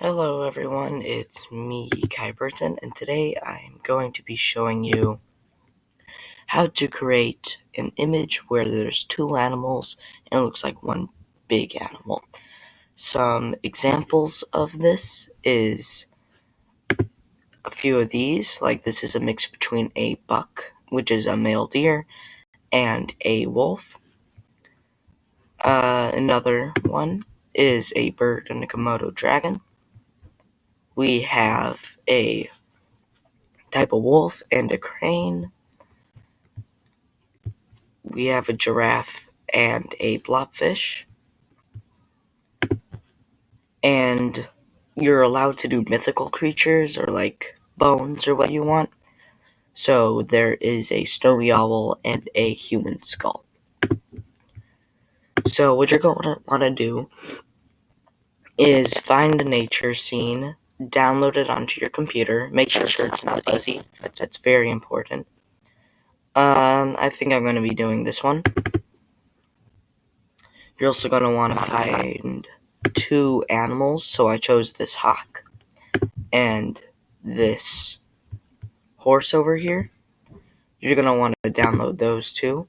Hello everyone, it's me, Burton, and today I'm going to be showing you how to create an image where there's two animals and it looks like one big animal. Some examples of this is a few of these, like this is a mix between a buck, which is a male deer, and a wolf. Another one is a bird and a Komodo dragon. We have a type of wolf and a crane. We have a giraffe and a blobfish. And you're allowed to do mythical creatures or like bones or what you want. So there is a snowy owl and a human skull. So what you're going to want to do is find a nature scene, download it onto your computer, make sure it's not fuzzy. That's very important. I think I'm going to be doing this one. You're also going to want to find two animals, so I chose this hawk and this horse over here. You're going to want to download those two.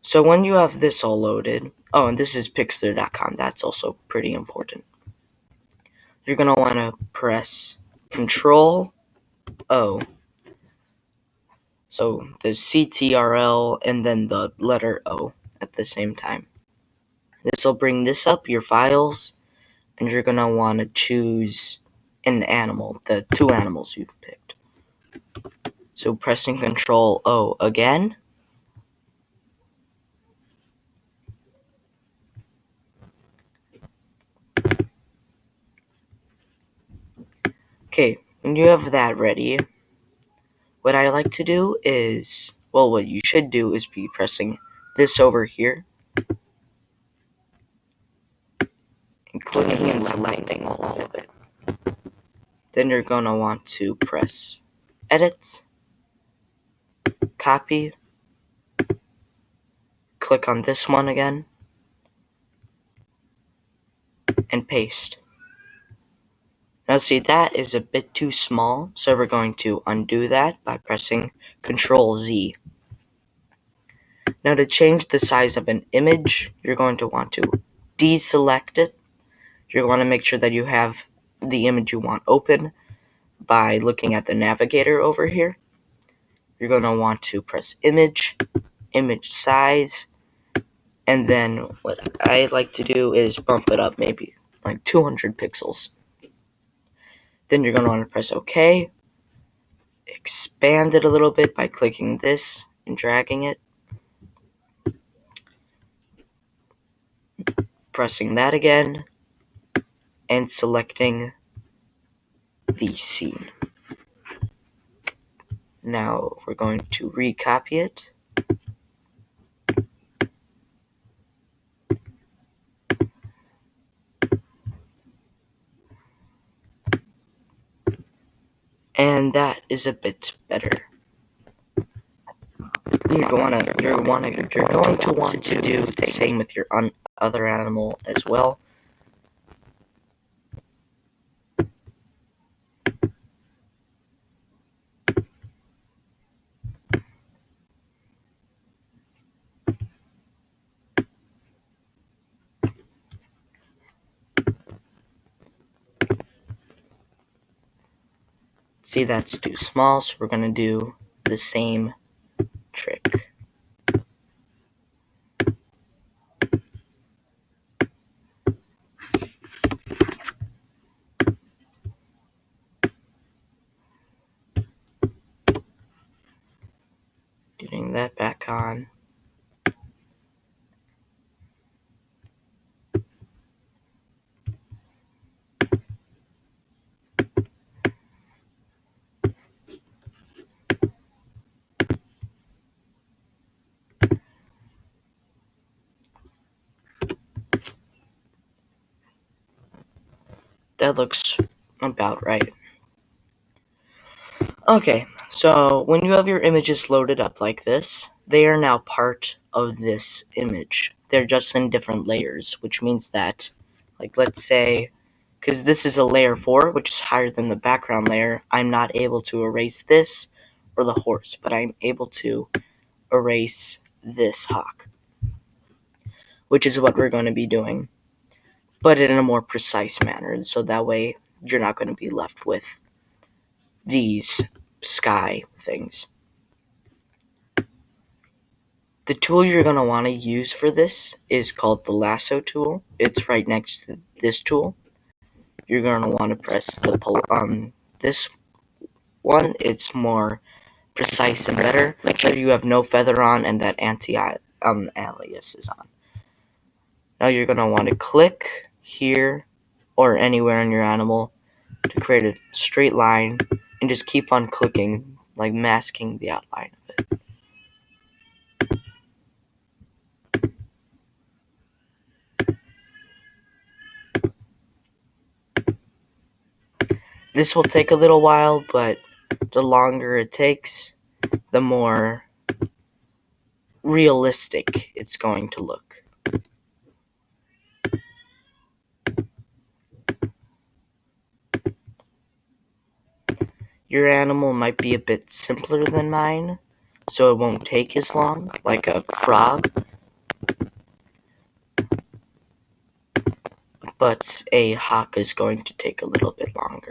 So when you have this all loaded, oh, and this is Pixlr.com, that's also pretty important. You're going to want to press Control O. So the CTRL and then the letter O at the same time. This will bring this up, your files, and you're going to want to choose an animal, the two animals you've picked. So pressing Control O again. Okay, when you have that ready, what I like to do is, well, what you should do is be pressing this over here, and clicking and selecting all of it. Then you're going to want to press Edit, Copy, click on this one again, and paste. Now see, that is a bit too small, so we're going to undo that by pressing Control Z. Now to change the size of an image, you're going to want to deselect it. You're going to make sure that you have the image you want open by looking at the navigator over here. You're going to want to press Image, Image Size, and then what I like to do is bump it up maybe like 200 pixels. Then you're going to want to press OK, expand it a little bit by clicking this and dragging it, pressing that again, and selecting the scene. Now we're going to recopy it. And that is a bit better. You're going to want to do the same with your other animal as well. See, that's too small, so we're going to do the same trick. Getting that back on. That looks about right. Okay, so when you have your images loaded up like this, they are now part of this image. They're just in different layers, which means that Like, let's say, because this is a layer 4, which is higher than the background layer, I'm not able to erase this or the horse, but I'm able to erase this hawk, which is what we're going to be doing, but in a more precise manner, so that way you're not going to be left with these sky things. The tool you're going to want to use for this is called the lasso tool. It's right next to this tool. You're going to want to press this one. It's more precise and better. Make sure you have no feather on and that alias is on. Now you're going to want to click here or anywhere on your animal to create a straight line and just keep on clicking, like masking the outline of it. This will take a little while, but the longer it takes, the more realistic it's going to look. Your animal might be a bit simpler than mine, so it won't take as long, like a frog, but a hawk is going to take a little bit longer.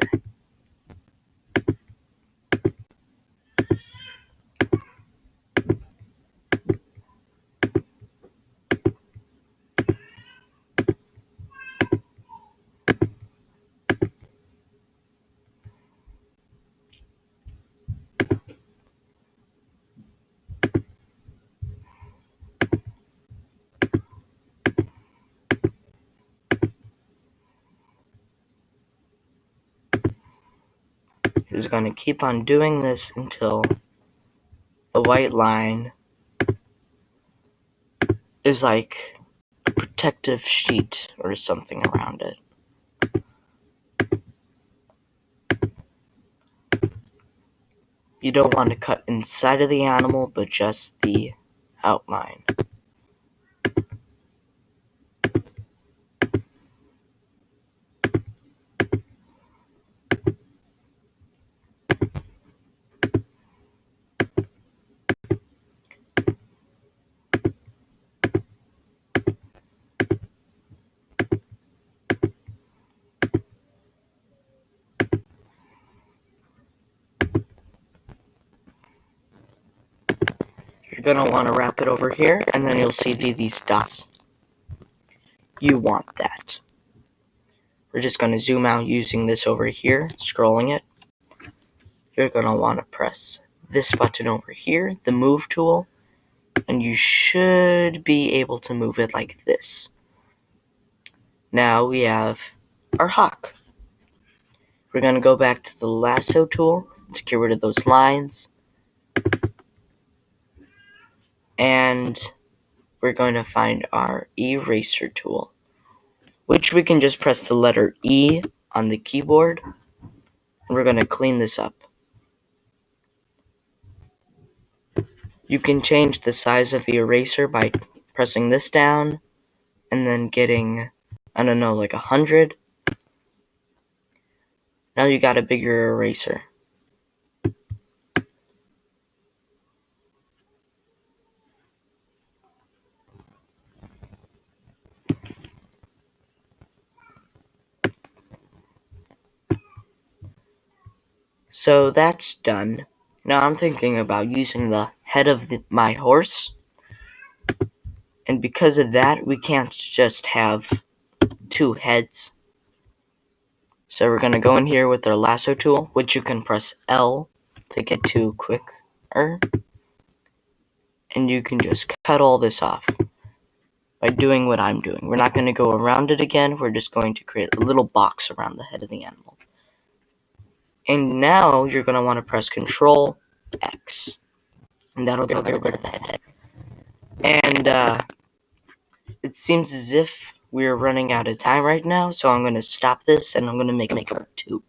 Is going to keep on doing this until the white line is like a protective sheet or something around it. You don't want to cut inside of the animal, but just the outline. You're going to want to wrap it over here, and then you'll see these dots. You want that. We're just going to zoom out using this over here, scrolling it. You're going to want to press this button over here, the move tool, and you should be able to move it like this. Now we have our hawk. We're going to go back to the lasso tool to get rid of those lines. And we're going to find our eraser tool, which we can just press the letter E on the keyboard. And we're going to clean this up. You can change the size of the eraser by pressing this down and then getting, I don't know, like 100. Now you got a bigger eraser. So that's done. Now I'm thinking about using the head of my horse. And because of that, we can't just have two heads. So we're going to go in here with our lasso tool, which you can press L to get to quicker. And you can just cut all this off by doing what I'm doing. We're not going to go around it again. We're just going to create a little box around the head of the animal. And now you're going to want to press Control X. And that'll get rid of the head. And it seems as if we're running out of time right now, so I'm going to stop this and I'm going to make part 2.